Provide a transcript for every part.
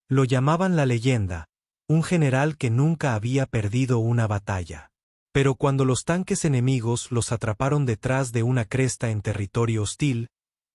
Lo llamaban la leyenda, un general que nunca había perdido una batalla. Pero cuando los tanques enemigos los atraparon detrás de una cresta en territorio hostil,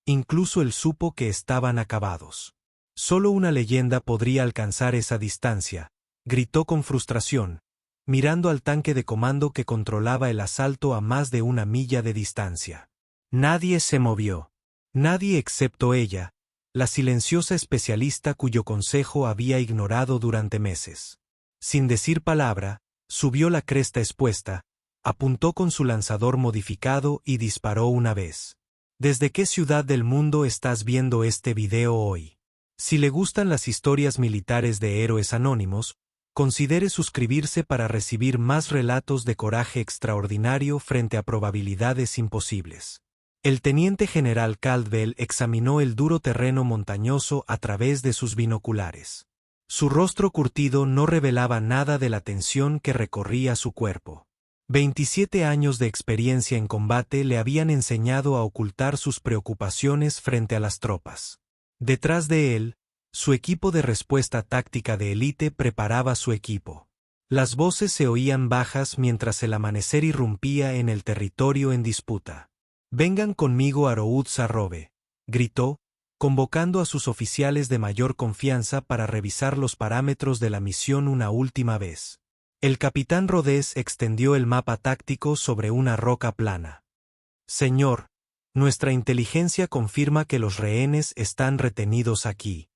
incluso él supo que estaban acabados. Solo una leyenda podría alcanzar esa distancia, gritó con frustración, mirando al tanque de comando que controlaba el asalto a más de 1 milla de distancia. Nadie se movió. Nadie excepto ella, la silenciosa especialista cuyo consejo había ignorado durante meses. Sin decir palabra, subió la cresta expuesta, apuntó con su lanzador modificado y disparó una vez. ¿Desde qué ciudad del mundo estás viendo este video hoy? Si le gustan las historias militares de héroes anónimos, considere suscribirse para recibir más relatos de coraje extraordinario frente a probabilidades imposibles. El teniente general Caldwell examinó el duro terreno montañoso a través de sus binoculares. Su rostro curtido no revelaba nada de la tensión que recorría su cuerpo. 27 años de experiencia en combate le habían enseñado a ocultar sus preocupaciones frente a las tropas. Detrás de él, su equipo de respuesta táctica de élite preparaba su equipo. Las voces se oían bajas mientras el amanecer irrumpía en el territorio en disputa. «Vengan conmigo a Roud Sarrobe», gritó, convocando a sus oficiales de mayor confianza para revisar los parámetros de la misión una última vez. El capitán Rodés extendió el mapa táctico sobre una roca plana. «Señor, nuestra inteligencia confirma que los rehenes están retenidos aquí».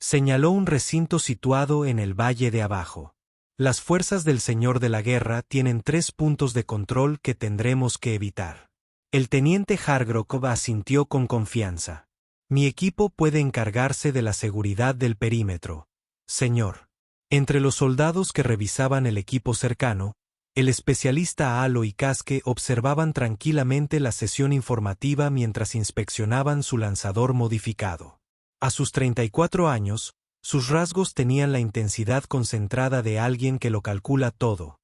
Señaló un recinto situado en el valle de abajo. «Las fuerzas del Señor de la Guerra tienen 3 puntos de control que tendremos que evitar». El teniente Hargrove asintió con confianza. «Mi equipo puede encargarse de la seguridad del perímetro, señor». Entre los soldados que revisaban el equipo cercano, el especialista Halo y Casque observaban tranquilamente la sesión informativa mientras inspeccionaban su lanzador modificado. A sus 34 años, sus rasgos tenían la intensidad concentrada de alguien que lo calcula todo.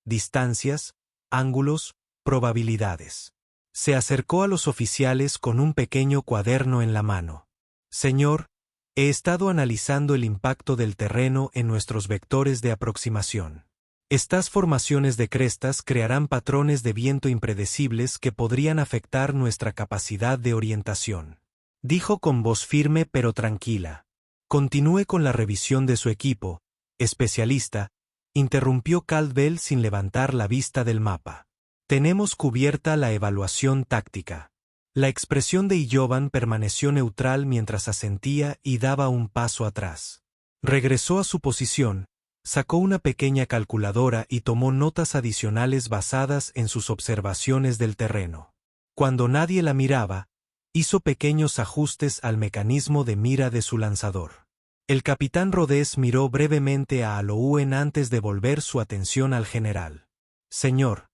Distancias, ángulos, probabilidades. Se acercó a los oficiales con un pequeño cuaderno en la mano. «Señor, he estado analizando el impacto del terreno en nuestros vectores de aproximación. Estas formaciones de crestas crearán patrones de viento impredecibles que podrían afectar nuestra capacidad de orientación», dijo con voz firme pero tranquila. «Continúe con la revisión de su equipo, especialista», interrumpió Caldwell sin levantar la vista del mapa. «Tenemos cubierta la evaluación táctica». La expresión de Illovan permaneció neutral mientras asentía y daba un paso atrás. Regresó a su posición, sacó una pequeña calculadora y tomó notas adicionales basadas en sus observaciones del terreno. Cuando nadie la miraba, hizo pequeños ajustes al mecanismo de mira de su lanzador. El capitán Rodés miró brevemente a Alouen antes de volver su atención al general. «Señor,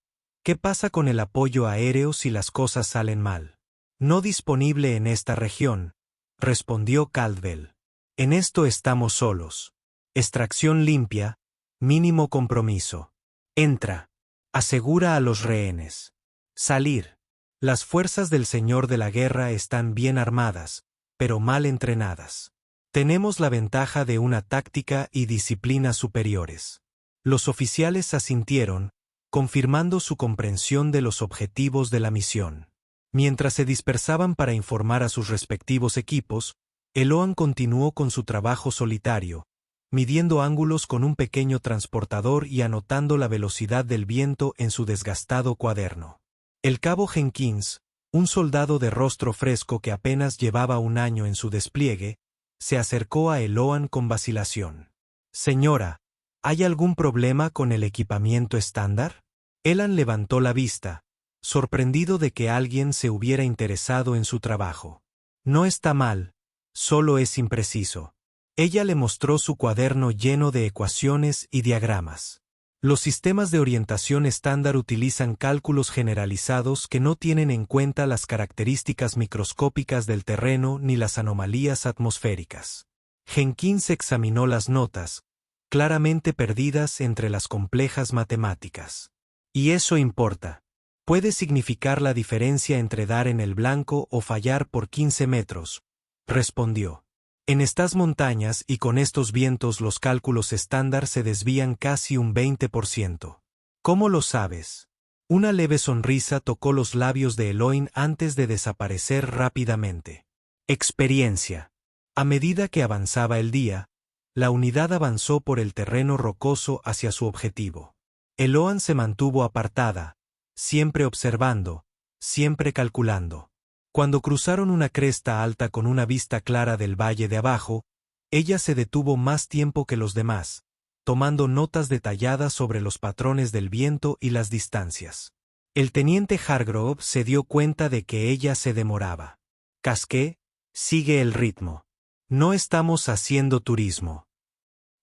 ¿qué pasa con el apoyo aéreo si las cosas salen mal?» «No disponible en esta región», respondió Caldwell. «En esto estamos solos. Extracción limpia, mínimo compromiso. Entra. Asegura a los rehenes. Salir. Las fuerzas del Señor de la Guerra están bien armadas, pero mal entrenadas. Tenemos la ventaja de una táctica y disciplina superiores». Los oficiales asintieron, confirmando su comprensión de los objetivos de la misión. Mientras se dispersaban para informar a sus respectivos equipos, Eloan continuó con su trabajo solitario, midiendo ángulos con un pequeño transportador y anotando la velocidad del viento en su desgastado cuaderno. El cabo Jenkins, un soldado de rostro fresco que apenas llevaba 1 año en su despliegue, se acercó a Eloan con vacilación. «Señora, ¿hay algún problema con el equipamiento estándar?» Elan levantó la vista, sorprendido de que alguien se hubiera interesado en su trabajo. «No está mal, solo es impreciso». Ella le mostró su cuaderno lleno de ecuaciones y diagramas. Los sistemas de orientación estándar utilizan cálculos generalizados que no tienen en cuenta las características microscópicas del terreno ni las anomalías atmosféricas. Jenkins examinó las notas, claramente perdidas entre las complejas matemáticas. «Y eso importa. Puede significar la diferencia entre dar en el blanco o fallar por 15 metros», respondió. En estas montañas y con estos vientos los cálculos estándar se desvían casi un 20%. ¿Cómo lo sabes? Una leve sonrisa tocó los labios de Eloin antes de desaparecer rápidamente. Experiencia. A medida que avanzaba el día, la unidad avanzó por el terreno rocoso hacia su objetivo. Eloan se mantuvo apartada, siempre observando, siempre calculando. Cuando cruzaron una cresta alta con una vista clara del valle de abajo, ella se detuvo más tiempo que los demás, tomando notas detalladas sobre los patrones del viento y las distancias. El teniente Hargrove se dio cuenta de que ella se demoraba. Casqué, sigue el ritmo. No estamos haciendo turismo.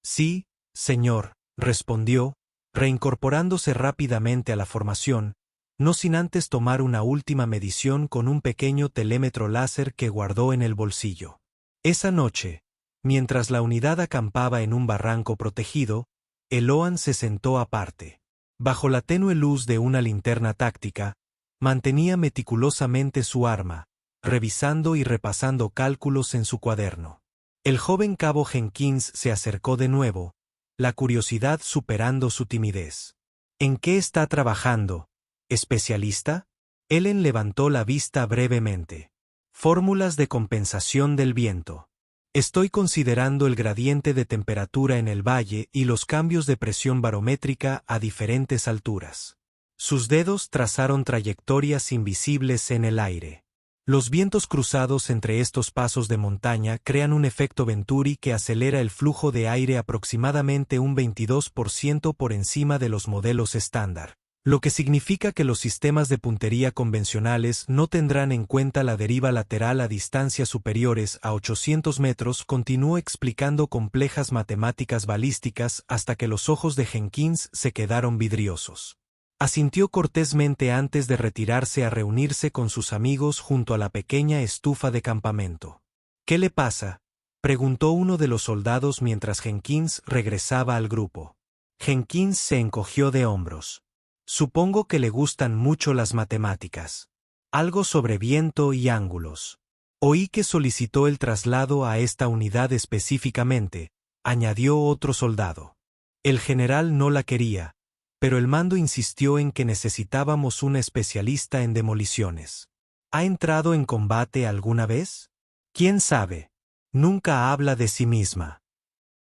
Sí, señor, respondió, reincorporándose rápidamente a la formación, no sin antes tomar una última medición con un pequeño telémetro láser que guardó en el bolsillo. Esa noche, mientras la unidad acampaba en un barranco protegido, Eloan se sentó aparte. Bajo la tenue luz de una linterna táctica, mantenía meticulosamente su arma, revisando y repasando cálculos en su cuaderno. El joven cabo Jenkins se acercó de nuevo, la curiosidad superando su timidez. ¿En qué está trabajando? ¿Especialista? Ellen levantó la vista brevemente. Fórmulas de compensación del viento. Estoy considerando el gradiente de temperatura en el valle y los cambios de presión barométrica a diferentes alturas. Sus dedos trazaron trayectorias invisibles en el aire. Los vientos cruzados entre estos pasos de montaña crean un efecto Venturi que acelera el flujo de aire aproximadamente un 22% por encima de los modelos estándar, lo que significa que los sistemas de puntería convencionales no tendrán en cuenta la deriva lateral a distancias superiores a 800 metros. Continuó explicando complejas matemáticas balísticas hasta que los ojos de Jenkins se quedaron vidriosos. Asintió cortésmente antes de retirarse a reunirse con sus amigos junto a la pequeña estufa de campamento. ¿Qué le pasa?, preguntó uno de los soldados mientras Jenkins regresaba al grupo. Jenkins se encogió de hombros. Supongo que le gustan mucho las matemáticas. Algo sobre viento y ángulos. Oí que solicitó el traslado a esta unidad específicamente, añadió otro soldado. El general no la quería, pero el mando insistió en que necesitábamos una especialista en demoliciones. ¿Ha entrado en combate alguna vez? ¿Quién sabe? Nunca habla de sí misma.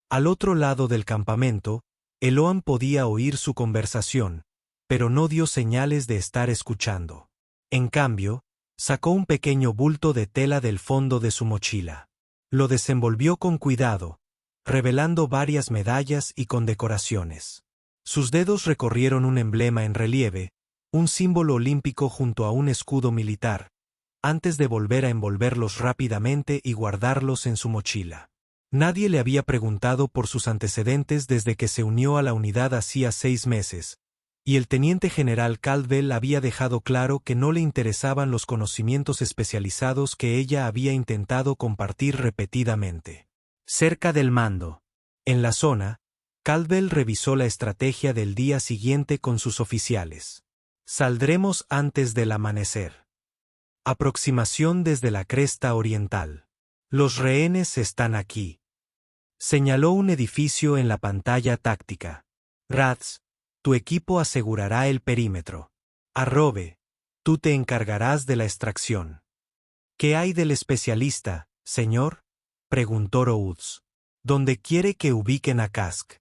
Al otro lado del campamento, Eloan podía oír su conversación, pero no dio señales de estar escuchando. En cambio, sacó un pequeño bulto de tela del fondo de su mochila. Lo desenvolvió con cuidado, revelando varias medallas y condecoraciones. Sus dedos recorrieron un emblema en relieve, un símbolo olímpico junto a un escudo militar, antes de volver a envolverlos rápidamente y guardarlos en su mochila. Nadie le había preguntado por sus antecedentes desde que se unió a la unidad hacía 6 meses, y el teniente general Caldwell había dejado claro que no le interesaban los conocimientos especializados que ella había intentado compartir repetidamente. Cerca del mando, en la zona, Caldwell revisó la estrategia del día siguiente con sus oficiales. Saldremos antes del amanecer. Aproximación desde la cresta oriental. Los rehenes están aquí. Señaló un edificio en la pantalla táctica. Rats, tu equipo asegurará el perímetro. Arrobe, tú te encargarás de la extracción. ¿Qué hay del especialista, señor?, preguntó Rhodes. ¿Dónde quiere que ubiquen a Kask?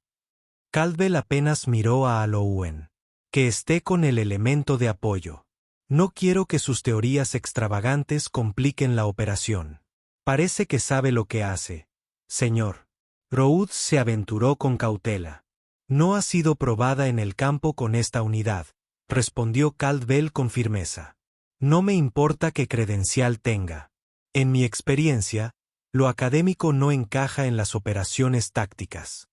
Caldwell apenas miró a Alouen. Que esté con el elemento de apoyo. No quiero que sus teorías extravagantes compliquen la operación. Parece que sabe lo que hace, señor. Rhodes se aventuró con cautela. No ha sido probada en el campo con esta unidad, respondió Caldwell con firmeza. No me importa qué credencial tenga. En mi experiencia, lo académico no encaja en las operaciones tácticas.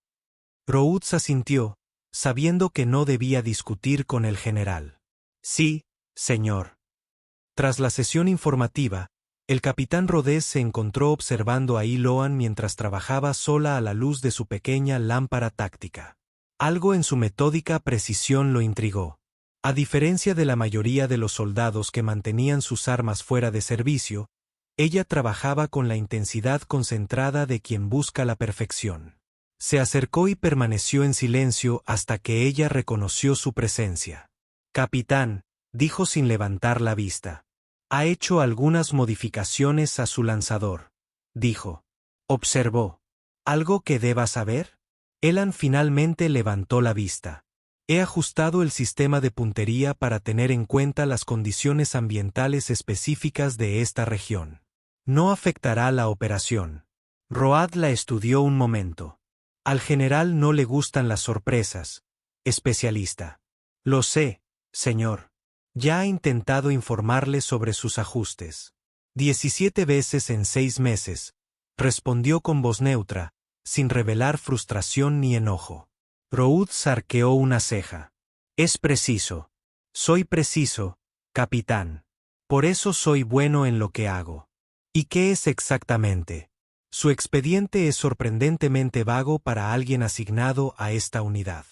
Rhodes asintió, sabiendo que no debía discutir con el general. Sí, señor. Tras la sesión informativa, el capitán Rhodes se encontró observando a Eloan mientras trabajaba sola a la luz de su pequeña lámpara táctica. Algo en su metódica precisión lo intrigó. A diferencia de la mayoría de los soldados que mantenían sus armas fuera de servicio, Ella trabajaba con la intensidad concentrada de quien busca la perfección. Se acercó y permaneció en silencio hasta que ella reconoció su presencia. «Capitán», dijo sin levantar la vista. «Ha hecho algunas modificaciones a su lanzador», dijo. Observó. «¿Algo que deba saber?» Elan finalmente levantó la vista. «He ajustado el sistema de puntería para tener en cuenta las condiciones ambientales específicas de esta región. No afectará la operación». Road la estudió un momento. «Al general no le gustan las sorpresas, especialista». «Lo sé, señor. Ya ha intentado informarle sobre sus ajustes». 17 veces en 6 meses, respondió con voz neutra, sin revelar frustración ni enojo. Roud arqueó una ceja. «Es preciso. Soy preciso, capitán. Por eso soy bueno en lo que hago». «¿Y qué es exactamente?» Su expediente es sorprendentemente vago para alguien asignado a esta unidad.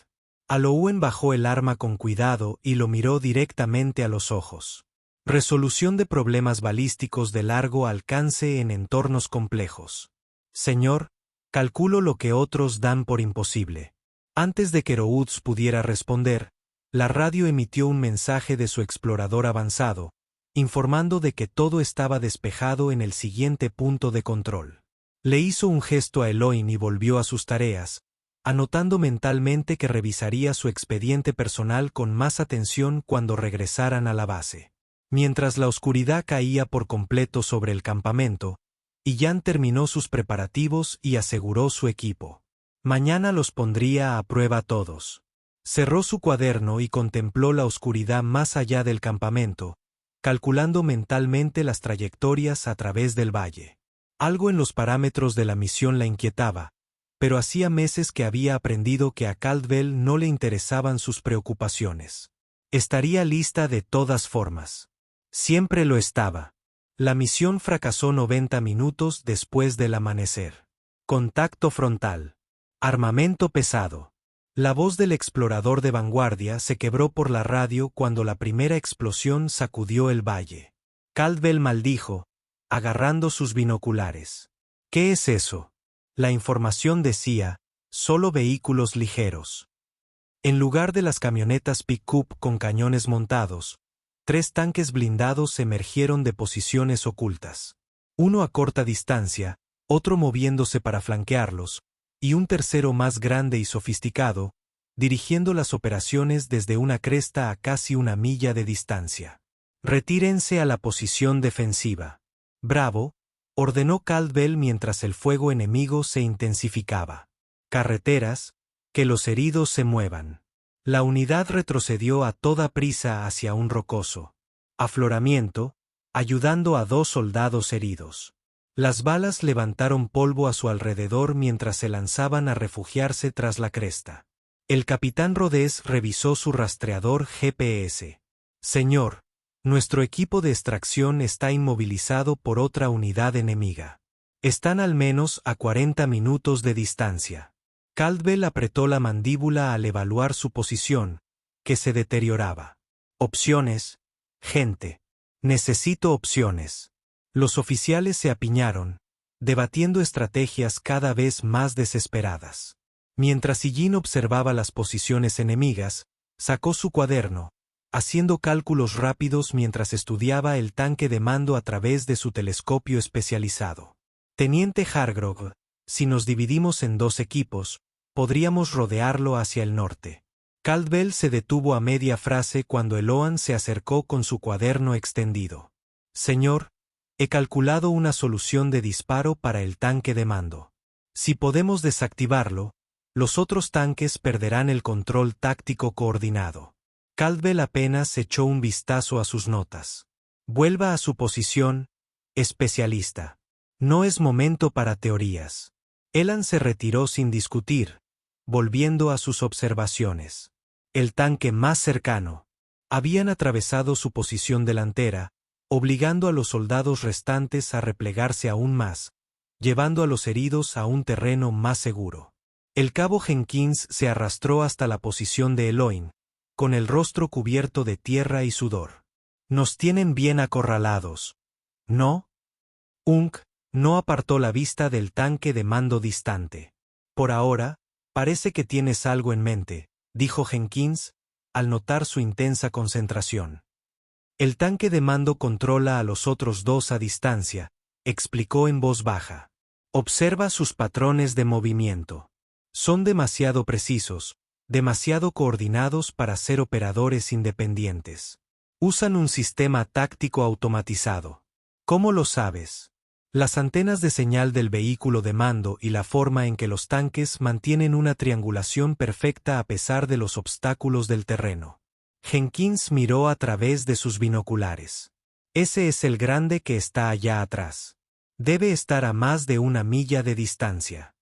Alouen bajó el arma con cuidado y lo miró directamente a los ojos. Resolución de problemas balísticos de largo alcance en entornos complejos. Señor, calculo lo que otros dan por imposible. Antes de que Routz pudiera responder, la radio emitió un mensaje de su explorador avanzado, informando de que todo estaba despejado en el siguiente punto de control. Le hizo un gesto a Eloin y volvió a sus tareas, anotando mentalmente que revisaría su expediente personal con más atención cuando regresaran a la base. Mientras la oscuridad caía por completo sobre el campamento, Ian terminó sus preparativos y aseguró su equipo. Mañana los pondría a prueba todos. Cerró su cuaderno y contempló la oscuridad más allá del campamento, calculando mentalmente las trayectorias a través del valle. Algo en los parámetros de la misión la inquietaba, pero hacía meses que había aprendido que a Caldwell no le interesaban sus preocupaciones. Estaría lista de todas formas. Siempre lo estaba. La misión fracasó 90 minutos después del amanecer. Contacto frontal. Armamento pesado. La voz del explorador de vanguardia se quebró por la radio cuando la primera explosión sacudió el valle. Caldwell maldijo, agarrando sus binoculares. ¿Qué es eso? La información decía, solo vehículos ligeros. En lugar de las camionetas pick-up con cañones montados, 3 tanques blindados emergieron de posiciones ocultas. Uno a corta distancia, otro moviéndose para flanquearlos, y un tercero más grande y sofisticado, dirigiendo las operaciones desde una cresta a casi 1 milla de distancia. «Retírense a la posición defensiva». «Bravo», ordenó Caldwell mientras el fuego enemigo se intensificaba. «Carreteras, que los heridos se muevan». La unidad retrocedió a toda prisa hacia un rocoso afloramiento, ayudando a 2 soldados heridos. Las balas levantaron polvo a su alrededor mientras se lanzaban a refugiarse tras la cresta. El capitán Rodés revisó su rastreador GPS. «Señor, nuestro equipo de extracción está inmovilizado por otra unidad enemiga. Están al menos a 40 minutos de distancia». Caldwell apretó la mandíbula al evaluar su posición, que se deterioraba. «Opciones, gente. Necesito opciones». Los oficiales se apiñaron, debatiendo estrategias cada vez más desesperadas. Mientras Illin observaba las posiciones enemigas, sacó su cuaderno, haciendo cálculos rápidos mientras estudiaba el tanque de mando a través de su telescopio especializado. «Teniente Hargrove, si nos dividimos en 2 equipos, podríamos rodearlo hacia el norte». Caldwell se detuvo a media frase cuando Eloan se acercó con su cuaderno extendido. «Señor, he calculado una solución de disparo para el tanque de mando. Si podemos desactivarlo, los otros tanques perderán el control táctico coordinado». Caldwell apenas echó un vistazo a sus notas. «Vuelva a su posición, especialista. No es momento para teorías». Elan se retiró sin discutir, volviendo a sus observaciones. El tanque más cercano. Habían atravesado su posición delantera, obligando a los soldados restantes a replegarse aún más, llevando a los heridos a un terreno más seguro. El cabo Jenkins se arrastró hasta la posición de Eloin, con el rostro cubierto de tierra y sudor. «Nos tienen bien acorralados, ¿no?» Unk no apartó la vista del tanque de mando distante. Por ahora, parece que tienes algo en mente, dijo Jenkins, al notar su intensa concentración. El tanque de mando controla a los otros dos a distancia, explicó en voz baja. Observa sus patrones de movimiento. Son demasiado precisos, demasiado coordinados para ser operadores independientes. Usan un sistema táctico automatizado. ¿Cómo lo sabes? Las antenas de señal del vehículo de mando y la forma en que los tanques mantienen una triangulación perfecta a pesar de los obstáculos del terreno. Jenkins miró a través de sus binoculares. Ese es el grande que está allá atrás. Debe estar a más de 1 milla de distancia.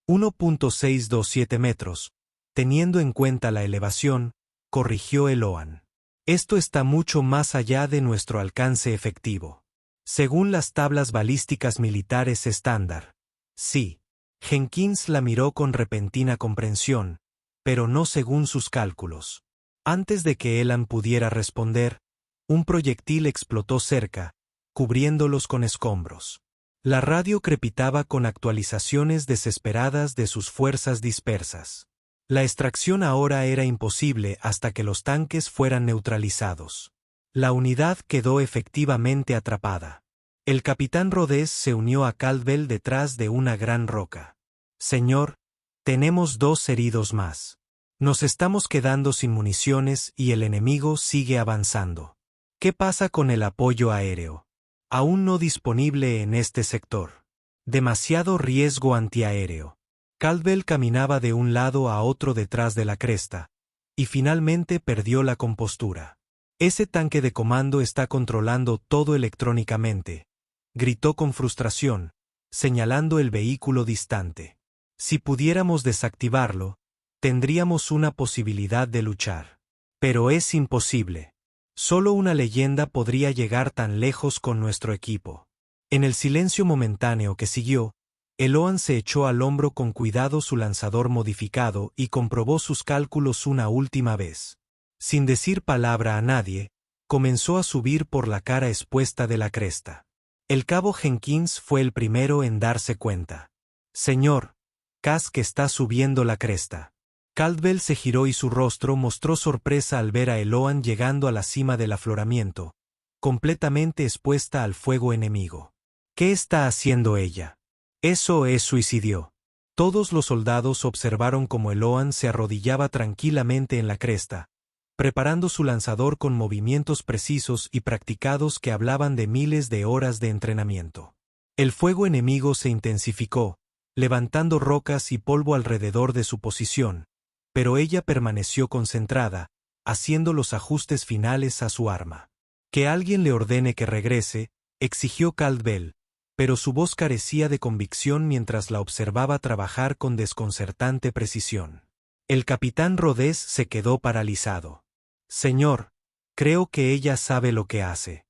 1.627 metros. Teniendo en cuenta la elevación, corrigió Eloan. Esto está mucho más allá de nuestro alcance efectivo. Según las tablas balísticas militares estándar. Sí. Jenkins la miró con repentina comprensión, pero no según sus cálculos. Antes de que Elan pudiera responder, un proyectil explotó cerca, cubriéndolos con escombros. La radio crepitaba con actualizaciones desesperadas de sus fuerzas dispersas. La extracción ahora era imposible hasta que los tanques fueran neutralizados. La unidad quedó efectivamente atrapada. El capitán Rhodes se unió a Caldwell detrás de una gran roca. Señor, tenemos 2 heridos más. Nos estamos quedando sin municiones y el enemigo sigue avanzando. ¿Qué pasa con el apoyo aéreo? Aún no disponible en este sector. Demasiado riesgo antiaéreo. Caldwell caminaba de un lado a otro detrás de la cresta, y finalmente perdió la compostura. Ese tanque de comando está controlando todo electrónicamente, gritó con frustración, señalando el vehículo distante. Si pudiéramos desactivarlo, tendríamos una posibilidad de luchar. Pero es imposible. Solo una leyenda podría llegar tan lejos con nuestro equipo. En el silencio momentáneo que siguió, Eloan se echó al hombro con cuidado su lanzador modificado y comprobó sus cálculos una última vez. Sin decir palabra a nadie, comenzó a subir por la cara expuesta de la cresta. El cabo Jenkins fue el primero en darse cuenta. Señor, Kask está subiendo la cresta. Caldwell se giró y su rostro mostró sorpresa al ver a Eloan llegando a la cima del afloramiento, completamente expuesta al fuego enemigo. ¿Qué está haciendo ella? Eso es suicidio. Todos los soldados observaron cómo Eloan se arrodillaba tranquilamente en la cresta, preparando su lanzador con movimientos precisos y practicados que hablaban de miles de horas de entrenamiento. El fuego enemigo se intensificó, levantando rocas y polvo alrededor de su posición, pero ella permaneció concentrada, haciendo los ajustes finales a su arma. Que alguien le ordene que regrese, exigió Caldwell, pero su voz carecía de convicción mientras la observaba trabajar con desconcertante precisión. El capitán Rhodes se quedó paralizado. Señor, creo que ella sabe lo que hace.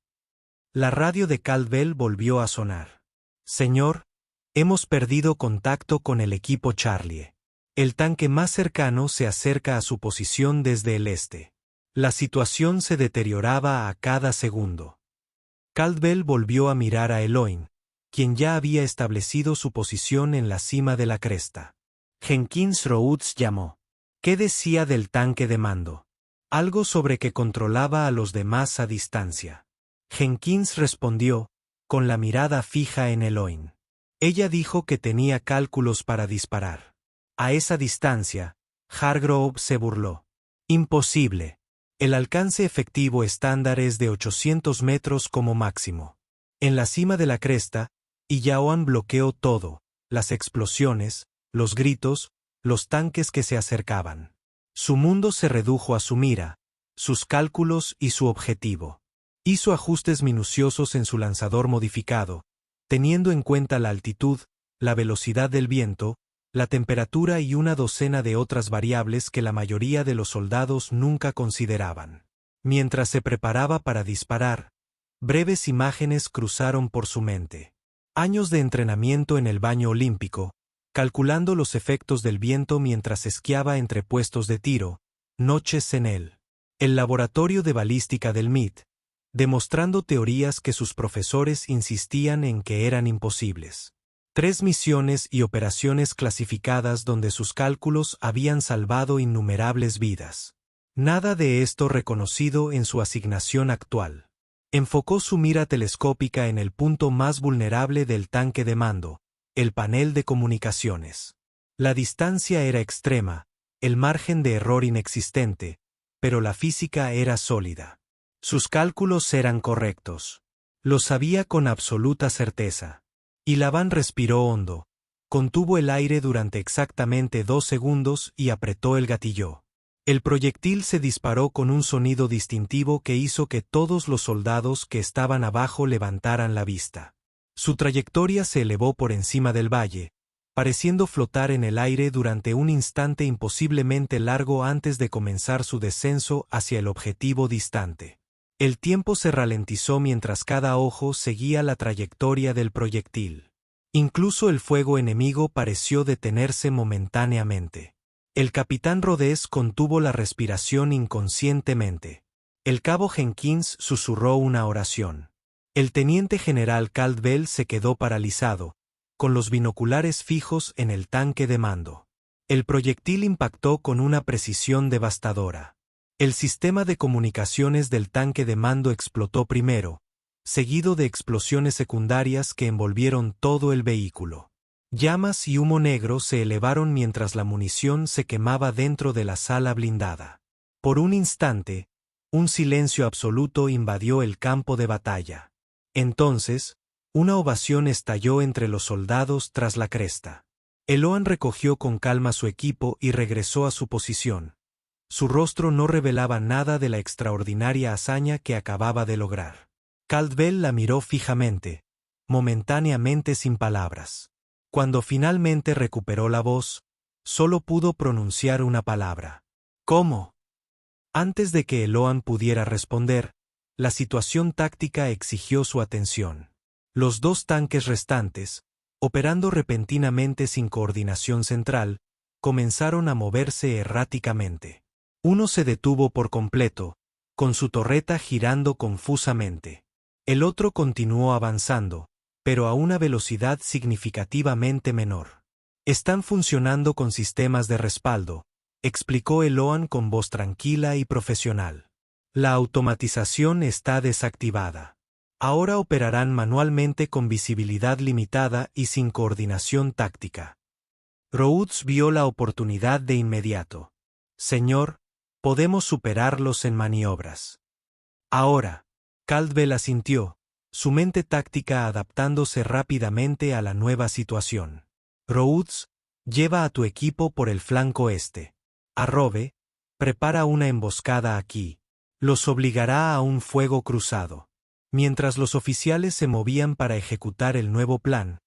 La radio de Caldwell volvió a sonar. Señor, hemos perdido contacto con el equipo Charlie. El tanque más cercano se acerca a su posición desde el este. La situación se deterioraba a cada segundo. Caldwell volvió a mirar a Eloin, quien ya había establecido su posición en la cima de la cresta. Jenkins Rhodes llamó. ¿Qué decía del tanque de mando? Algo sobre que controlaba a los demás a distancia. Jenkins respondió, con la mirada fija en Eloin. Ella dijo que tenía cálculos para disparar. A esa distancia, Hargrove se burló. Imposible. El alcance efectivo estándar es de 800 metros como máximo. En la cima de la cresta, Illaoan bloqueó todo, las explosiones, los gritos, los tanques que se acercaban. Su mundo se redujo a su mira, sus cálculos y su objetivo. Hizo ajustes minuciosos en su lanzador modificado, teniendo en cuenta la altitud, la velocidad del viento, la temperatura y una docena de otras variables que la mayoría de los soldados nunca consideraban. Mientras se preparaba para disparar, breves imágenes cruzaron por su mente. Años de entrenamiento en el baño olímpico, calculando los efectos del viento mientras esquiaba entre puestos de tiro, noches en el laboratorio de balística del MIT, demostrando teorías que sus profesores insistían en que eran imposibles. 3 misiones y operaciones clasificadas donde sus cálculos habían salvado innumerables vidas. Nada de esto reconocido en su asignación actual. Enfocó su mira telescópica en el punto más vulnerable del tanque de mando, el panel de comunicaciones. La distancia era extrema, el margen de error inexistente, pero la física era sólida. Sus cálculos eran correctos. Lo sabía con absoluta certeza. Y Laban respiró hondo, contuvo el aire durante exactamente 2 segundos y apretó el gatillo. El proyectil se disparó con un sonido distintivo que hizo que todos los soldados que estaban abajo levantaran la vista. Su trayectoria se elevó por encima del valle, pareciendo flotar en el aire durante un instante imposiblemente largo antes de comenzar su descenso hacia el objetivo distante. El tiempo se ralentizó mientras cada ojo seguía la trayectoria del proyectil. Incluso el fuego enemigo pareció detenerse momentáneamente. El capitán Rhodes contuvo la respiración inconscientemente. El cabo Jenkins susurró una oración. El teniente general Caldwell se quedó paralizado, con los binoculares fijos en el tanque de mando. El proyectil impactó con una precisión devastadora. El sistema de comunicaciones del tanque de mando explotó primero, seguido de explosiones secundarias que envolvieron todo el vehículo. Llamas y humo negro se elevaron mientras la munición se quemaba dentro de la sala blindada. Por un instante, un silencio absoluto invadió el campo de batalla. Entonces, una ovación estalló entre los soldados tras la cresta. Eloan recogió con calma su equipo y regresó a su posición. Su rostro no revelaba nada de la extraordinaria hazaña que acababa de lograr. Caldwell la miró fijamente, momentáneamente sin palabras. Cuando finalmente recuperó la voz, solo pudo pronunciar una palabra. ¿Cómo? Antes de que Eloan pudiera responder, la situación táctica exigió su atención. Los 2 tanques restantes, operando repentinamente sin coordinación central, comenzaron a moverse erráticamente. Uno se detuvo por completo, con su torreta girando confusamente. El otro continuó avanzando, pero a una velocidad significativamente menor. Están funcionando con sistemas de respaldo, explicó Eloan con voz tranquila y profesional. La automatización está desactivada. Ahora operarán manualmente con visibilidad limitada y sin coordinación táctica. Rhodes vio la oportunidad de inmediato. Señor, podemos superarlos en maniobras. Ahora, Caldwell asintió, su mente táctica adaptándose rápidamente a la nueva situación. Rhodes, lleva a tu equipo por el flanco este. Arrobe, prepara una emboscada aquí. Los obligará a un fuego cruzado. Mientras los oficiales se movían para ejecutar el nuevo plan,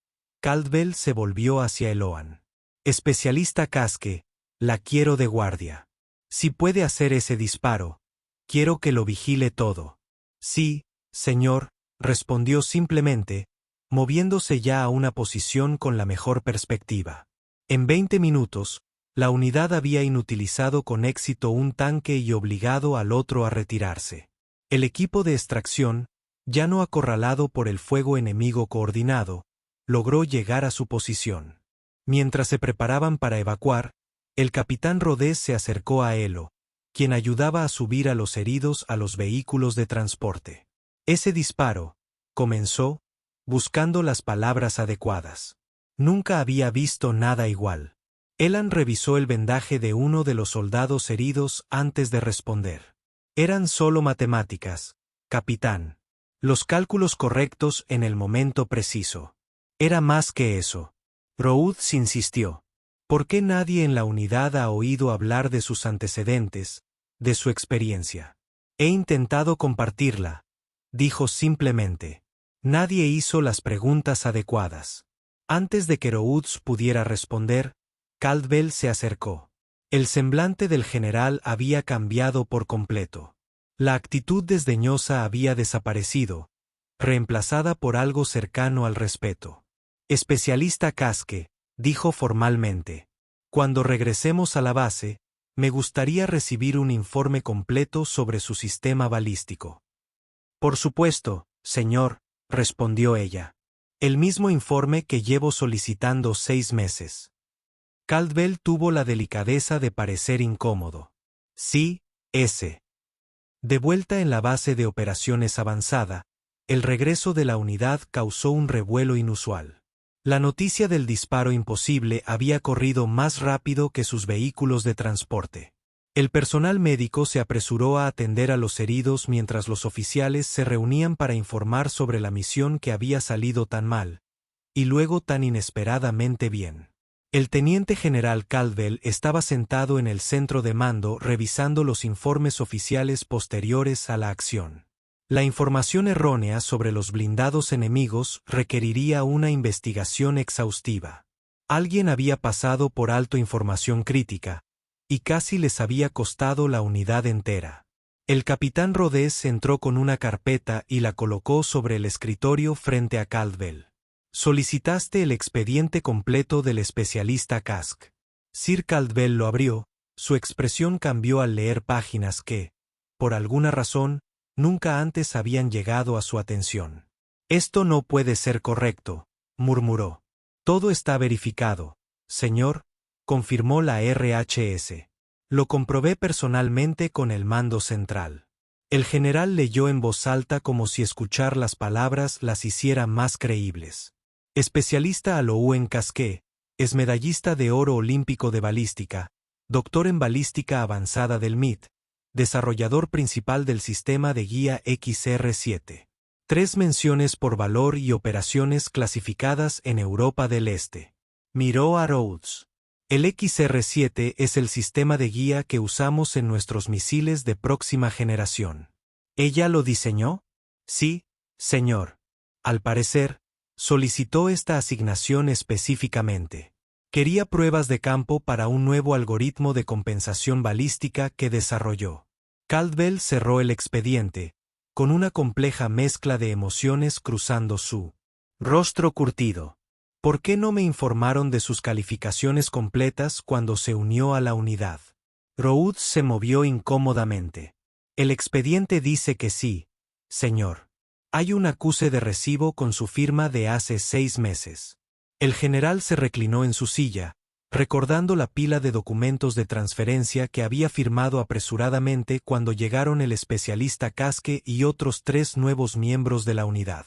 Caldwell se volvió hacia Eloan. Especialista Casque, la quiero de guardia. Si puede hacer ese disparo, quiero que lo vigile todo. Sí, señor, respondió simplemente, moviéndose ya a una posición con la mejor perspectiva. En 20 minutos, la unidad había inutilizado con éxito un tanque y obligado al otro a retirarse. El equipo de extracción, ya no acorralado por el fuego enemigo coordinado, logró llegar a su posición. Mientras se preparaban para evacuar, el capitán Rhodes se acercó a Elo, quien ayudaba a subir a los heridos a los vehículos de transporte. Ese disparo, comenzó, buscando las palabras adecuadas. Nunca había visto nada igual. Elan revisó el vendaje de uno de los soldados heridos antes de responder. Eran solo matemáticas, capitán. Los cálculos correctos en el momento preciso. Era más que eso. Rhodes insistió. ¿Por qué nadie en la unidad ha oído hablar de sus antecedentes, de su experiencia? He intentado compartirla, dijo simplemente. Nadie hizo las preguntas adecuadas. Antes de que Rhodes pudiera responder, Caldwell se acercó. El semblante del general había cambiado por completo. La actitud desdeñosa había desaparecido, reemplazada por algo cercano al respeto. Especialista Casque, dijo formalmente. Cuando regresemos a la base, me gustaría recibir un informe completo sobre su sistema balístico. Por supuesto, señor, respondió ella. El mismo informe que llevo solicitando 6 meses. Caldwell tuvo la delicadeza de parecer incómodo. Sí, ese. De vuelta en la base de operaciones avanzada, el regreso de la unidad causó un revuelo inusual. La noticia del disparo imposible había corrido más rápido que sus vehículos de transporte. El personal médico se apresuró a atender a los heridos mientras los oficiales se reunían para informar sobre la misión que había salido tan mal, y luego tan inesperadamente bien. El teniente general Caldwell estaba sentado en el centro de mando revisando los informes oficiales posteriores a la acción. La información errónea sobre los blindados enemigos requeriría una investigación exhaustiva. Alguien había pasado por alto información crítica, y casi les había costado la unidad entera. El capitán Rhodes entró con una carpeta y la colocó sobre el escritorio frente a Caldwell. Solicitaste el expediente completo del especialista Kask. Sir Caldwell lo abrió, su expresión cambió al leer páginas que, por alguna razón, nunca antes habían llegado a su atención. Esto no puede ser correcto, murmuró. Todo está verificado, señor, confirmó la RHS. Lo comprobé personalmente con el mando central. El general leyó en voz alta como si escuchar las palabras las hiciera más creíbles. Especialista Alou en Casqué, es medallista de oro olímpico de balística, doctor en balística avanzada del MIT, desarrollador principal del sistema de guía XR7. 3 menciones por valor y operaciones clasificadas en Europa del Este. Miró a Rhodes. El XR7 es el sistema de guía que usamos en nuestros misiles de próxima generación. ¿Ella lo diseñó? Sí, señor. Al parecer, solicitó esta asignación específicamente. Quería pruebas de campo para un nuevo algoritmo de compensación balística que desarrolló. Caldwell cerró el expediente, con una compleja mezcla de emociones cruzando su rostro curtido. ¿Por qué no me informaron de sus calificaciones completas cuando se unió a la unidad? Rhodes se movió incómodamente. El expediente dice que sí, señor. Hay un acuse de recibo con su firma de hace 6 meses. El general se reclinó en su silla, recordando la pila de documentos de transferencia que había firmado apresuradamente cuando llegaron el especialista Casque y otros 3 nuevos miembros de la unidad.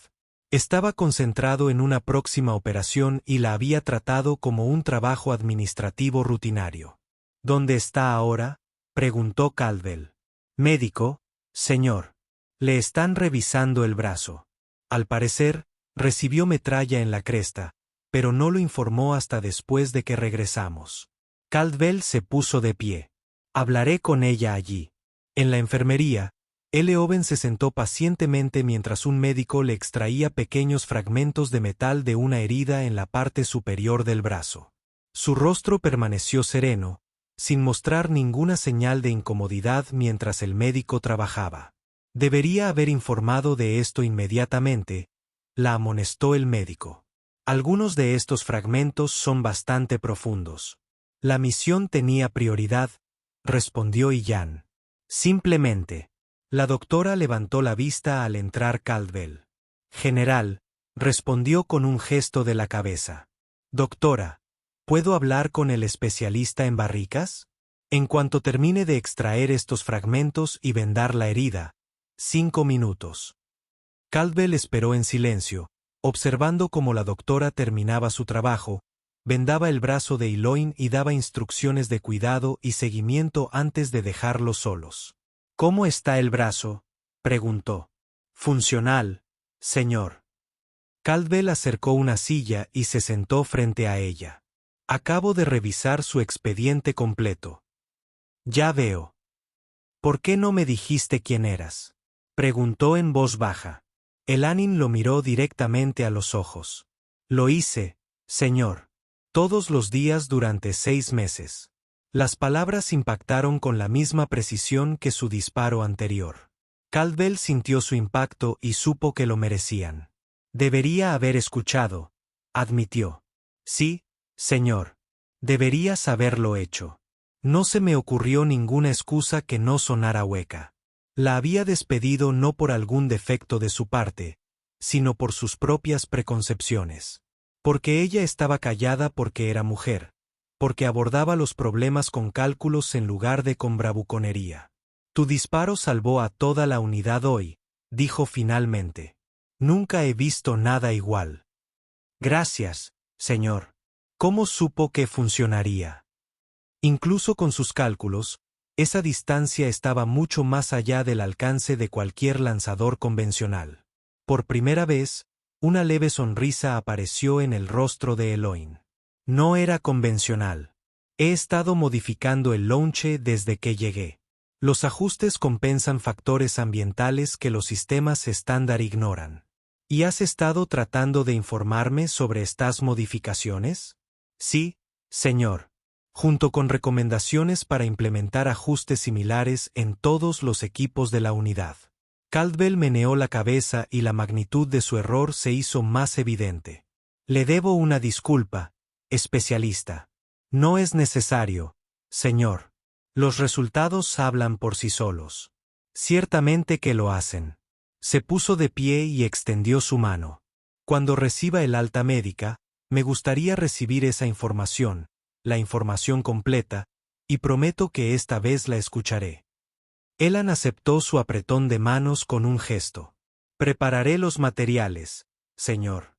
Estaba concentrado en una próxima operación y la había tratado como un trabajo administrativo rutinario. ¿Dónde está ahora?, preguntó Caldwell. Médico, señor. Le están revisando el brazo. Al parecer, recibió metralla en la cresta, pero no lo informó hasta después de que regresamos. Caldwell se puso de pie. Hablaré con ella allí. En la enfermería, L. Owen se sentó pacientemente mientras un médico le extraía pequeños fragmentos de metal de una herida en la parte superior del brazo. Su rostro permaneció sereno, sin mostrar ninguna señal de incomodidad mientras el médico trabajaba. Debería haber informado de esto inmediatamente, la amonestó el médico. Algunos de estos fragmentos son bastante profundos. La misión tenía prioridad, respondió Ian. Simplemente. La doctora levantó la vista al entrar Caldwell. General, respondió con un gesto de la cabeza. Doctora, ¿puedo hablar con el especialista en barricas? En cuanto termine de extraer estos fragmentos y vendar la herida. 5 minutos. Caldwell esperó en silencio, observando cómo la doctora terminaba su trabajo, vendaba el brazo de Eloin y daba instrucciones de cuidado y seguimiento antes de dejarlos solos. ¿Cómo está el brazo?, preguntó. Funcional, señor. Caldwell acercó una silla y se sentó frente a ella. Acabo de revisar su expediente completo. Ya veo. ¿Por qué no me dijiste quién eras?, preguntó en voz baja. Elanin lo miró directamente a los ojos. Lo hice, señor. Todos los días durante 6 meses. Las palabras impactaron con la misma precisión que su disparo anterior. Caldwell sintió su impacto y supo que lo merecían. Debería haber escuchado, admitió. Sí, señor. Deberías haberlo hecho. No se me ocurrió ninguna excusa que no sonara hueca. La había despedido no por algún defecto de su parte, sino por sus propias preconcepciones. Porque ella estaba callada porque era mujer, porque abordaba los problemas con cálculos en lugar de con bravuconería. Tu disparo salvó a toda la unidad hoy, dijo finalmente. Nunca he visto nada igual. Gracias, señor. ¿Cómo supo que funcionaría? Incluso con sus cálculos, esa distancia estaba mucho más allá del alcance de cualquier lanzador convencional. Por primera vez, una leve sonrisa apareció en el rostro de Eloin. No era convencional. He estado modificando el launche desde que llegué. Los ajustes compensan factores ambientales que los sistemas estándar ignoran. ¿Y has estado tratando de informarme sobre estas modificaciones? Sí, señor. Junto con recomendaciones para implementar ajustes similares en todos los equipos de la unidad. Caldwell meneó la cabeza y la magnitud de su error se hizo más evidente. Le debo una disculpa, especialista. No es necesario, señor. Los resultados hablan por sí solos. Ciertamente que lo hacen. Se puso de pie y extendió su mano. Cuando reciba el alta médica, me gustaría recibir esa información, la información completa, y prometo que esta vez la escucharé. Elan aceptó su apretón de manos con un gesto. Prepararé los materiales, señor.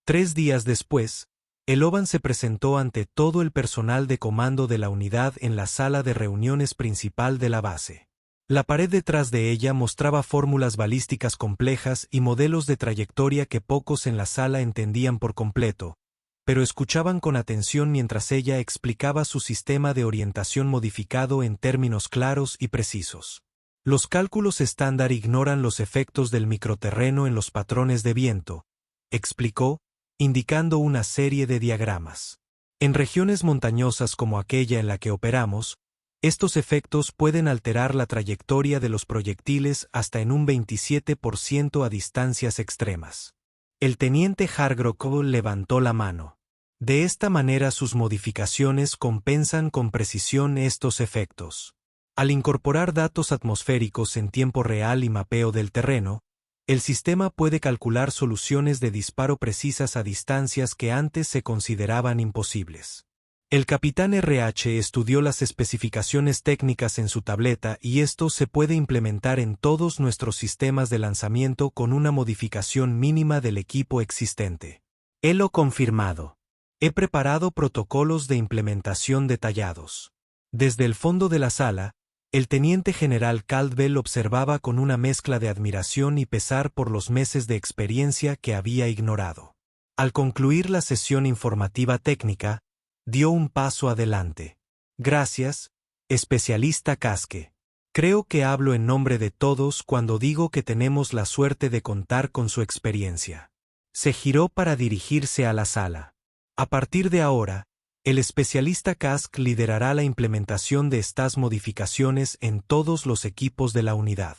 3 días después, Eloban se presentó ante todo el personal de comando de la unidad en la sala de reuniones principal de la base. La pared detrás de ella mostraba fórmulas balísticas complejas y modelos de trayectoria que pocos en la sala entendían por completo, pero escuchaban con atención mientras ella explicaba su sistema de orientación modificado en términos claros y precisos. Los cálculos estándar ignoran los efectos del microterreno en los patrones de viento, explicó, indicando una serie de diagramas. En regiones montañosas como aquella en la que operamos, estos efectos pueden alterar la trayectoria de los proyectiles hasta en un 27% a distancias extremas. El teniente Hargrove levantó la mano. De esta manera sus modificaciones compensan con precisión estos efectos. Al incorporar datos atmosféricos en tiempo real y mapeo del terreno, el sistema puede calcular soluciones de disparo precisas a distancias que antes se consideraban imposibles. El capitán RH estudió las especificaciones técnicas en su tableta y esto se puede implementar en todos nuestros sistemas de lanzamiento con una modificación mínima del equipo existente. Helo confirmado. He preparado protocolos de implementación detallados. Desde el fondo de la sala, el teniente general Caldwell observaba con una mezcla de admiración y pesar por los meses de experiencia que había ignorado. Al concluir la sesión informativa técnica, dio un paso adelante. Gracias, especialista Casque. Creo que hablo en nombre de todos cuando digo que tenemos la suerte de contar con su experiencia. Se giró para dirigirse a la sala. A partir de ahora, el especialista Kask liderará la implementación de estas modificaciones en todos los equipos de la unidad.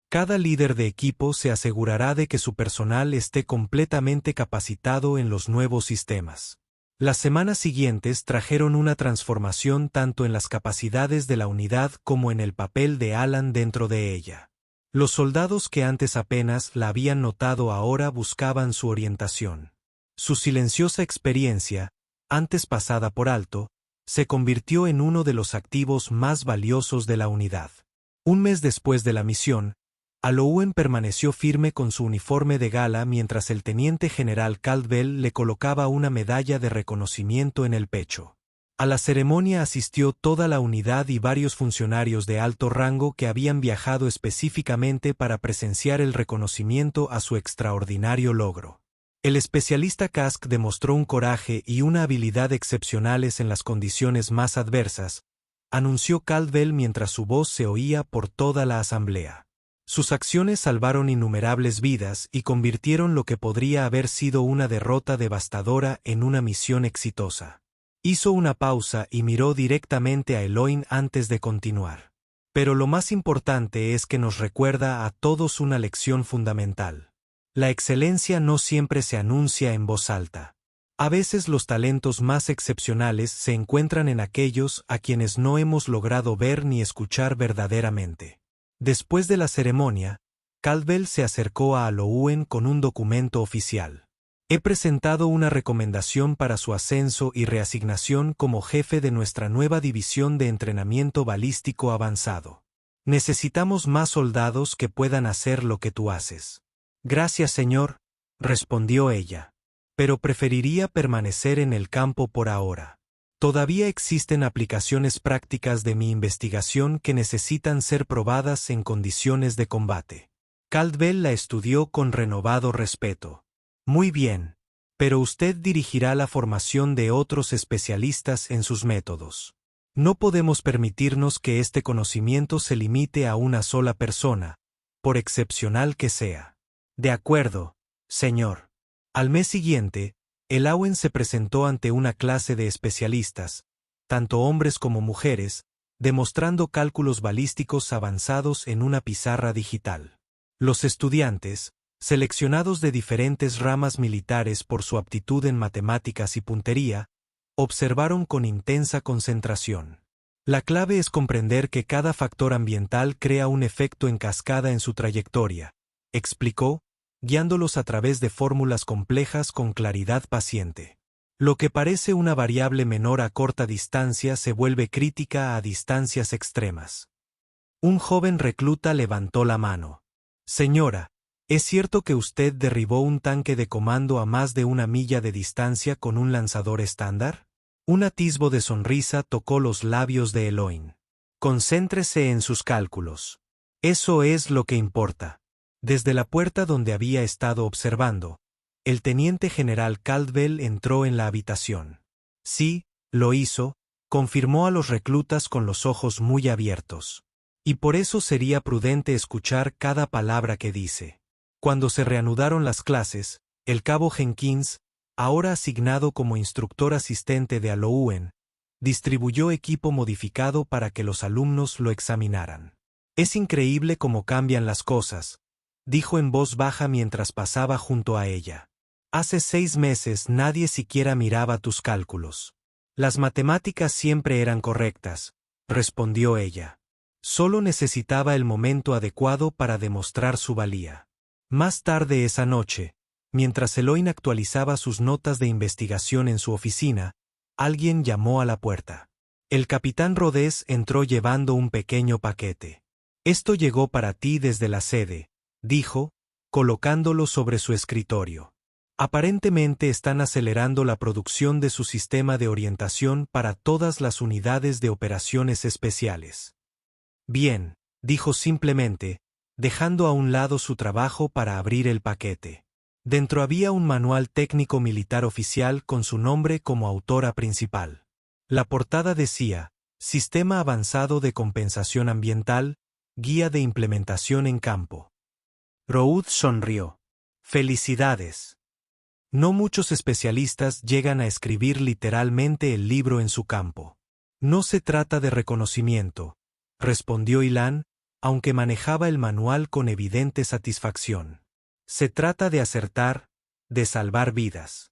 Cada líder de equipo se asegurará de que su personal esté completamente capacitado en los nuevos sistemas. Las semanas siguientes trajeron una transformación tanto en las capacidades de la unidad como en el papel de Alan dentro de ella. Los soldados que antes apenas la habían notado ahora buscaban su orientación. Su silenciosa experiencia, antes pasada por alto, se convirtió en uno de los activos más valiosos de la unidad. Un mes después de la misión, Alouen permaneció firme con su uniforme de gala mientras el teniente general Caldwell le colocaba una medalla de reconocimiento en el pecho. A la ceremonia asistió toda la unidad y varios funcionarios de alto rango que habían viajado específicamente para presenciar el reconocimiento a su extraordinario logro. El especialista Kask demostró un coraje y una habilidad excepcionales en las condiciones más adversas, anunció Caldwell mientras su voz se oía por toda la asamblea. Sus acciones salvaron innumerables vidas y convirtieron lo que podría haber sido una derrota devastadora en una misión exitosa. Hizo una pausa y miró directamente a Eloin antes de continuar. Pero lo más importante es que nos recuerda a todos una lección fundamental. La excelencia no siempre se anuncia en voz alta. A veces los talentos más excepcionales se encuentran en aquellos a quienes no hemos logrado ver ni escuchar verdaderamente. Después de la ceremonia, Caldwell se acercó a Halloween con un documento oficial. He presentado una recomendación para su ascenso y reasignación como jefe de nuestra nueva división de entrenamiento balístico avanzado. Necesitamos más soldados que puedan hacer lo que tú haces. Gracias, señor, respondió ella. Pero preferiría permanecer en el campo por ahora. Todavía existen aplicaciones prácticas de mi investigación que necesitan ser probadas en condiciones de combate. Caldwell la estudió con renovado respeto. Muy bien, pero usted dirigirá la formación de otros especialistas en sus métodos. No podemos permitirnos que este conocimiento se limite a una sola persona, por excepcional que sea. De acuerdo, señor. Al mes siguiente, el Owen se presentó ante una clase de especialistas, tanto hombres como mujeres, demostrando cálculos balísticos avanzados en una pizarra digital. Los estudiantes, seleccionados de diferentes ramas militares por su aptitud en matemáticas y puntería, observaron con intensa concentración. La clave es comprender que cada factor ambiental crea un efecto en cascada en su trayectoria, explicó, guiándolos a través de fórmulas complejas con claridad paciente. Lo que parece una variable menor a corta distancia se vuelve crítica a distancias extremas. Un joven recluta levantó la mano. Señora, ¿es cierto que usted derribó un tanque de comando a más de 1 milla de distancia con un lanzador estándar? Un atisbo de sonrisa tocó los labios de Eloin. Concéntrese en sus cálculos. Eso es lo que importa. Desde la puerta donde había estado observando, el teniente general Caldwell entró en la habitación. Sí, lo hizo, confirmó a los reclutas con los ojos muy abiertos. Y por eso sería prudente escuchar cada palabra que dice. Cuando se reanudaron las clases, el cabo Jenkins, ahora asignado como instructor asistente de Halloween, distribuyó equipo modificado para que los alumnos lo examinaran. Es increíble cómo cambian las cosas, dijo en voz baja mientras pasaba junto a ella. Hace 6 meses nadie siquiera miraba tus cálculos. Las matemáticas siempre eran correctas, respondió ella. Solo necesitaba el momento adecuado para demostrar su valía. Más tarde esa noche, mientras Eloin actualizaba sus notas de investigación en su oficina, alguien llamó a la puerta. El capitán Rodés entró llevando un pequeño paquete. Esto llegó para ti desde la sede, dijo, colocándolo sobre su escritorio. Aparentemente están acelerando la producción de su sistema de orientación para todas las unidades de operaciones especiales. Bien, dijo simplemente, dejando a un lado su trabajo para abrir el paquete. Dentro había un manual técnico militar oficial con su nombre como autora principal. La portada decía, Sistema Avanzado de Compensación Ambiental, Guía de Implementación en Campo. Roud sonrió. Felicidades. No muchos especialistas llegan a escribir literalmente el libro en su campo. No se trata de reconocimiento, respondió Ilan, aunque manejaba el manual con evidente satisfacción. Se trata de acertar, de salvar vidas.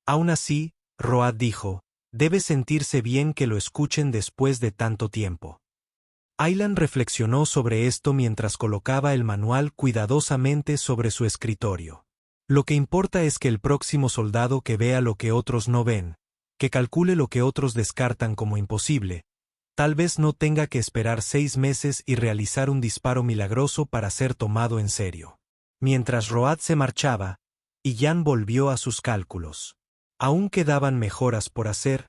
Aún así, Road dijo, debe sentirse bien que lo escuchen después de tanto tiempo. Aylan reflexionó sobre esto mientras colocaba el manual cuidadosamente sobre su escritorio. Lo que importa es que el próximo soldado que vea lo que otros no ven, que calcule lo que otros descartan como imposible, tal vez no tenga que esperar 6 meses y realizar un disparo milagroso para ser tomado en serio. Mientras Road se marchaba, Ilan volvió a sus cálculos. Aún quedaban mejoras por hacer,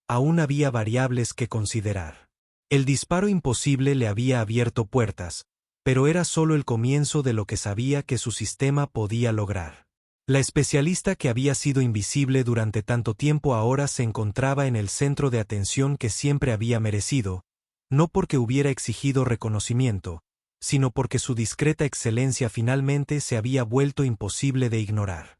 aún había variables que considerar. El disparo imposible le había abierto puertas, pero era solo el comienzo de lo que sabía que su sistema podía lograr. La especialista que había sido invisible durante tanto tiempo ahora se encontraba en el centro de atención que siempre había merecido, no porque hubiera exigido reconocimiento, sino porque su discreta excelencia finalmente se había vuelto imposible de ignorar.